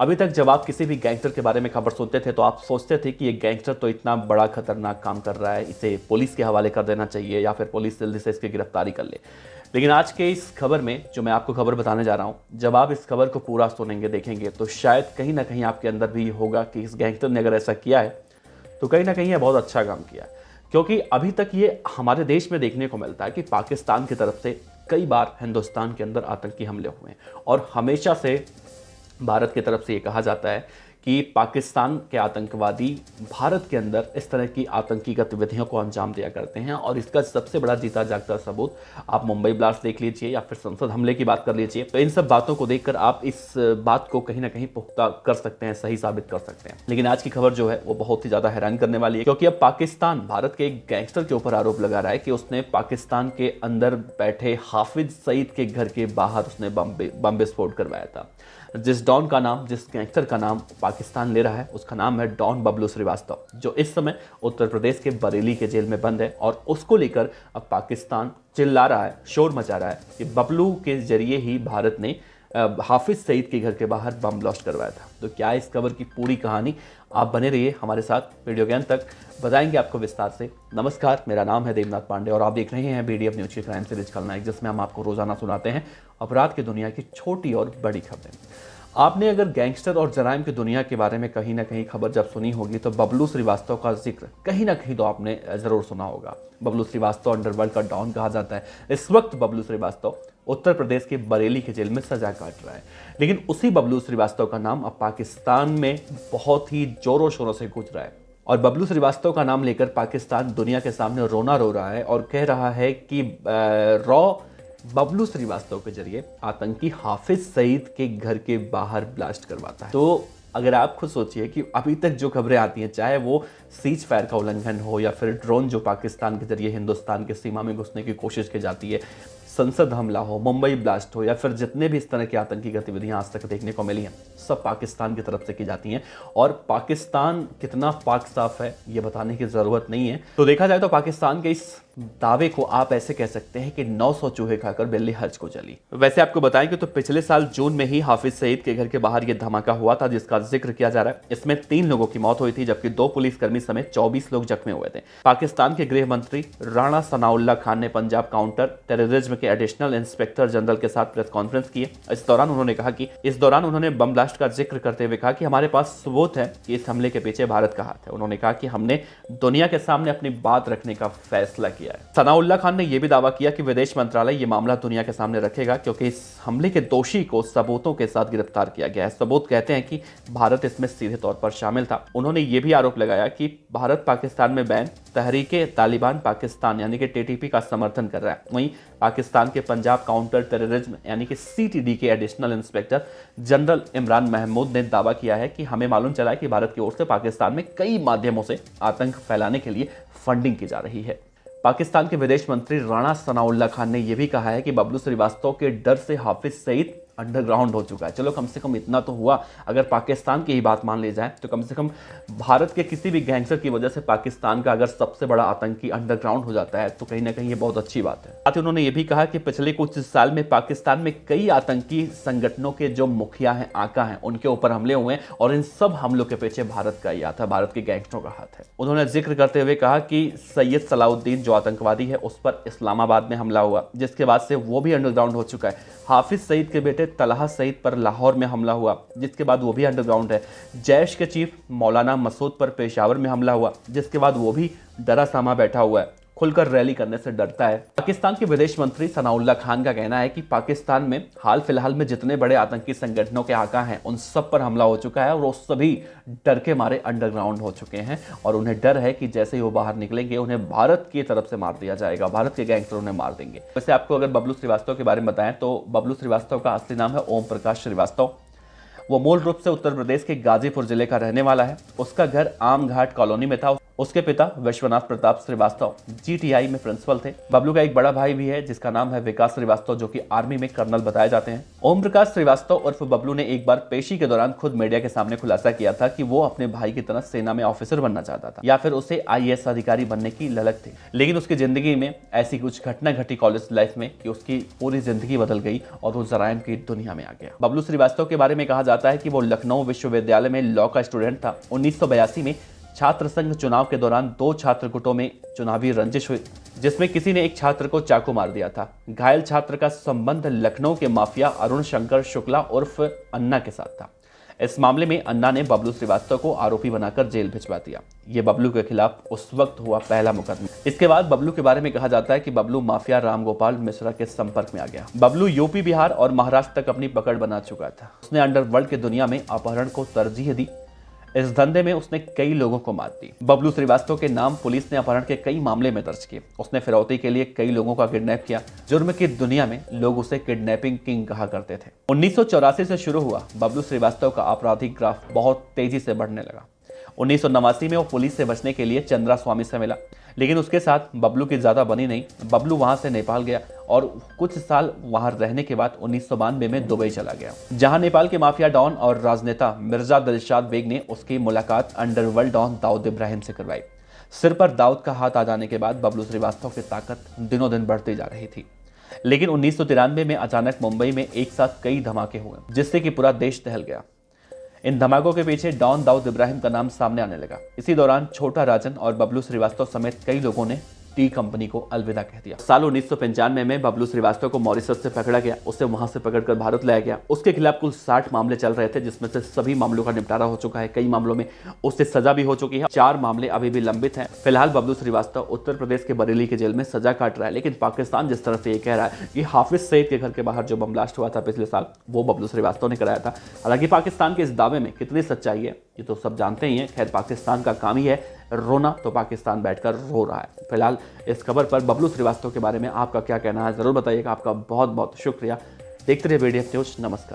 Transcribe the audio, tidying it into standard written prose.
अभी तक जब आप किसी भी गैंगस्टर के बारे में खबर सुनते थे तो आप सोचते थे कि ये गैंगस्टर तो इतना बड़ा खतरनाक काम कर रहा है, इसे पुलिस के हवाले कर देना चाहिए या फिर पुलिस जल्दी से इसकी गिरफ्तारी कर ले। लेकिन आज के इस खबर में जो मैं आपको खबर बताने जा रहा हूँ, जब आप इस खबर को पूरा सुनेंगे देखेंगे तो शायद कहीं ना कहीं आपके अंदर भी होगा कि इस गैंगस्टर ने अगर ऐसा किया है तो कहीं ना कहीं ये बहुत अच्छा काम किया है। क्योंकि अभी तक ये हमारे देश में देखने को मिलता है कि पाकिस्तान की तरफ से कई बार हिंदुस्तान के अंदर आतंकी हमले हुए हैं और हमेशा से भारत की तरफ से ये कहा जाता है कि पाकिस्तान के आतंकवादी भारत के अंदर इस तरह की आतंकी गतिविधियों को अंजाम दिया करते हैं। और इसका सबसे बड़ा जीता जागता सबूत आप मुंबई ब्लास्ट देख लीजिए या फिर संसद हमले की बात कर लीजिए, तो इन सब बातों को देखकर आप इस बात को कहीं ना कहीं पुख्ता कर सकते हैं, सही साबित कर सकते हैं। लेकिन आज की खबर जो है वो बहुत ही ज्यादा हैरान करने वाली है, क्योंकि अब पाकिस्तान भारत के एक गैंगस्टर के ऊपर आरोप लगा रहा है कि उसने पाकिस्तान के अंदर बैठे हाफिज सईद के घर के बाहर उसने बम विस्फोट करवाया था। जिस डॉन का नाम, जिस गैंगस्टर का नाम पाकिस्तान ले रहा है, उसका नाम है डॉन बबलू श्रीवास्तव, जो इस समय उत्तर प्रदेश के बरेली के जेल में बंद है। और उसको लेकर अब पाकिस्तान चिल्ला रहा है, शोर मचा रहा है कि बबलू के जरिए ही भारत ने हाफिज सईद के घर के बाहर बम ब्लास्ट करवाया था। तो क्या इस खबर की पूरी कहानी, आप बने रहिए हमारे साथ, वीडियो के अंत तक बताएंगे आपको विस्तार से। नमस्कार, मेरा नाम है देवनाथ पांडे और आप देख रहे हैं BDF न्यूज की क्राइम सीरीज खलनायक, जिसमें हम आपको रोजाना सुनाते हैं अपराध की दुनिया की छोटी और बड़ी खबरें। आपने अगर गैंगस्टर और जराइम की दुनिया के बारे में कहीं ना कहीं खबर जब सुनी होगी तो बबलू श्रीवास्तव का जिक्र कहीं ना कहीं तो आपने जरूर सुना होगा। बबलू श्रीवास्तव अंडरवर्ल्ड का डॉन कहा जाता है। इस वक्त बबलू श्रीवास्तव उत्तर प्रदेश के बरेली के जेल में सजा काट रहा है। लेकिन उसी बबलू श्रीवास्तव का नाम अब पाकिस्तान में बहुत ही जोरों शोरों से गूंज रहा है और बबलू श्रीवास्तव का नाम लेकर पाकिस्तान दुनिया के सामने रोना रो रहा है और कह रहा है कि बबलू श्रीवास्तव के जरिए आतंकी हाफिज सईद के घर के बाहर ब्लास्ट करवाता है। तो अगर आप खुद सोचिए कि अभी तक जो खबरें आती हैं, चाहे वो सीज फायर का उल्लंघन हो या फिर ड्रोन जो पाकिस्तान के जरिए हिंदुस्तान की सीमा में घुसने की कोशिश की जाती है, संसद हमला हो, मुंबई ब्लास्ट हो या फिर जितने भी इस तरह की आतंकी गतिविधियां आज तक देखने को मिली हैं, सब पाकिस्तान की तरफ से की जाती हैं। और पाकिस्तान कितना पाक साफ है ये बताने की जरूरत नहीं है। तो देखा जाए तो पाकिस्तान के इस दावे को आप ऐसे कह सकते हैं कि 900 चूहे खाकर बिल्ली हज को चली। वैसे आपको बताएं कि तो पिछले साल जून में ही हाफिज सईद के घर के बाहर यह धमाका हुआ था, जिसका जिक्र किया जा रहा है। इसमें 3 लोगों की मौत हुई थी, जबकि 2 पुलिसकर्मी समेत 24 लोग जख्मी हुए थे। पाकिस्तान के गृह मंत्री राणा सनाउल्लाह खान ने पंजाब काउंटर टेररिज्म के एडिशनल इंस्पेक्टर जनरल के साथ प्रेस कॉन्फ्रेंस की। इस दौरान उन्होंने बम ब्लास्ट का जिक्र करते हुए कहा कि हमारे पास सबूत है कि इस हमले के पीछे भारत का हाथ है। उन्होंने कहा कि हमने दुनिया के सामने अपनी बात रखने का फैसला किया है। सनाउल्लाह खान ने यह भी दावा किया कि विदेश मंत्रालय यह मामला दुनिया के सामने रखेगा, क्योंकि इस हमले के दोषी को सबूतों के साथ गिरफ्तार किया गया है। सबूत कहते हैं कि भारत इसमें सीधे तौर पर शामिल था। उन्होंने यह भी आरोप लगाया कि भारत पाकिस्तान में बैन तहरीके तालिबान पाकिस्तान यानी कि TTP का समर्थन कर रहा है। वहीं पाकिस्तान के पंजाब काउंटर टेररिज्म यानी कि CTD के additional inspector general Imran Mahmood ने दावा किया है कि हमें मालूम चला है कि भारत की ओर से पाकिस्तान में कई माध्यमों से आतंक फैलाने के लिए फंडिंग की जा रही है। पाकिस्तान के विदेश मंत्री राणा सनाउल्लाह खान ने यह भी कहा है कि बबलू श्रीवास्तव के डर से हाफिज सईद अंडरग्राउंड हो चुका है। चलो कम से कम इतना तो हुआ, अगर पाकिस्तान की ही बात मान ली जाए तो कम से कम भारत के किसी भी गैंगस्टर की वजह से पाकिस्तान का अगर सबसे बड़ा आतंकी अंडरग्राउंड हो जाता है तो कहीं ना कहीं ये बहुत अच्छी बात है। साथ ही उन्होंने ये भी कहा कि पिछले कुछ साल में पाकिस्तान में कई आतंकी संगठनों के जो मुखिया हैं, आका हैं, उनके ऊपर हमले हुए हैं और इन सब हमलों के पीछे भारत का ही हाथ है, भारत के गैंगस्टरों का हाथ है। उन्होंने जिक्र करते हुए कहा कि सैयद सलाउद्दीन जो आतंकवादी है उस पर इस्लामाबाद में हमला हुआ, जिसके बाद से वो भी अंडरग्राउंड हो चुका है। हाफिज सईद के बेटे तलहा सईद पर लाहौर में हमला हुआ, जिसके बाद वो भी अंडरग्राउंड है। जैश के चीफ मौलाना मसूद पर पेशावर में हमला हुआ, जिसके बाद वो भी डरा सामा बैठा हुआ है, खुलकर रैली करने से डरता है। पाकिस्तान के विदेश मंत्री सनाउल्लाह खान का कहना है कि पाकिस्तान में हाल फिलहाल में जितने बड़े आतंकी संगठनों के आका हैं उन सब पर हमला हो चुका है और वो सभी डर के मारे अंडरग्राउंड हो चुके हैं और उन्हें डर है कि जैसे ही वो बाहर निकलेंगे उन्हें भारत की तरफ से मार दिया जाएगा, भारत के गैंगस्टर उन्हें मार देंगे। वैसे आपको अगर बबलू श्रीवास्तव के बारे में बताएं तो बबलू श्रीवास्तव का असली नाम है ओम प्रकाश श्रीवास्तव। वो मूल रूप से उत्तर प्रदेश के गाजीपुर जिले का रहने वाला है। उसका घर आम घाट कॉलोनी में था। उसके पिता विश्वनाथ प्रताप श्रीवास्तव जीटीआई में प्रिंसिपल थे। बबलू का एक बड़ा भाई भी है जिसका नाम है विकास श्रीवास्तव, जो कि आर्मी में कर्नल बताए जाते हैं। ओम प्रकाश श्रीवास्तव उर्फ बबलू ने एक बार पेशी के दौरान खुद मीडिया के सामने खुलासा किया था कि वो अपने भाई की तरह सेना में ऑफिसर बनना चाहता था या फिर उसे आईएएस अधिकारी बनने की ललक थी। लेकिन उसकी जिंदगी में ऐसी कुछ घटना घटी कॉलेज लाइफ में कि उसकी पूरी जिंदगी बदल गई और वो जराइम की दुनिया में आ गया। बबलू श्रीवास्तव के बारे में कहा जाता है कि वो लखनऊ विश्वविद्यालय में लॉ का स्टूडेंट था। 1982 में छात्र संघ चुनाव के दौरान 2 छात्र गुटों में चुनावी रंजिश हुई, जिसमें किसी ने एक छात्र को चाकू मार दिया था। घायल छात्र का संबंध लखनऊ के माफिया अरुण शंकर शुक्ला उर्फ अन्ना के साथ था। इस मामले में अन्ना ने बबलू श्रीवास्तव को आरोपी बनाकर जेल भिजवा दिया। ये बबलू के खिलाफ उस वक्त हुआ पहला मुकदमा। इसके बाद बबलू के बारे में कहा जाता है कि बबलू माफिया रामगोपाल मिश्रा के संपर्क में आ गया। बबलू यूपी, बिहार और महाराष्ट्र तक अपनी पकड़ बना चुका था। उसने अंडरवर्ल्ड की दुनिया में अपहरण को तरजीह दी। इस धंधे में उसने कई लोगों को मार दी। बबलू श्रीवास्तव के नाम पुलिस ने अपहरण के कई मामले में दर्ज किए। उसने फिरौती के लिए कई लोगों का किडनैप किया। जुर्म की दुनिया में लोग उसे किडनैपिंग किंग कहा करते थे। 1984 से शुरू हुआ बबलू श्रीवास्तव का आपराधिक ग्राफ बहुत तेजी से बढ़ने लगा। 1989 में वो पुलिस से बचने के लिए चंद्रा स्वामी से मिला, लेकिन उसके साथ बबलू की ज्यादा बनी नहीं। बबलू वहां से नेपाल गया और कुछ साल वहां रहने के बाद 1992 में दुबई चला गया, जहां नेपाल के माफिया डॉन और राजनेता मिर्जा दिलशाद बेग ने उसकी मुलाकात अंडरवर्ल्ड डॉन दाऊद इब्राहिम से करवाई। सिर पर दाऊद का हाथ आ जाने के बाद बबलू श्रीवास्तव की ताकत दिनों दिन बढ़ती जा रही थी। लेकिन 1993 में अचानक मुंबई में एक साथ कई धमाके हुए, जिससे कि पूरा देश दहल गया। इन धमाकों के पीछे डॉन दाऊद इब्राहिम का नाम सामने आने लगा। इसी दौरान छोटा राजन और बबलू श्रीवास्तव समेत कई लोगों ने टी कंपनी को अलविदा कह दिया। साल 1995 में बबलू श्रीवास्तव को मॉरिशस से पकड़ा गया। उसे वहां से पकड़कर भारत लाया गया। उसके खिलाफ कुल 60 मामले चल रहे थे, जिसमें से सभी मामलों का निपटारा हो चुका है। कई मामलों में उससे सजा भी हो चुकी है। 4 मामले अभी भी लंबित हैं। फिलहाल बबलू श्रीवास्तव उत्तर प्रदेश के बरेली के जेल में सजा काट रहा है। लेकिन पाकिस्तान जिस तरह से ये कह रहा है कि हाफिज सईद के घर के बाहर जो बम ब्लास्ट हुआ था पिछले साल, वो बबलू श्रीवास्तव ने कराया था। हालांकि पाकिस्तान के इस दावे में कितनी सच्चाई है ये तो सब जानते ही हैं। खैर, पाकिस्तान का काम ही है रोना, तो पाकिस्तान बैठकर रो रहा है। फिलहाल इस खबर पर बबलू श्रीवास्तव के बारे में आपका क्या कहना है जरूर बताइएगा। आपका बहुत बहुत शुक्रिया। देखते रहिए VDF न्यूज। नमस्कार।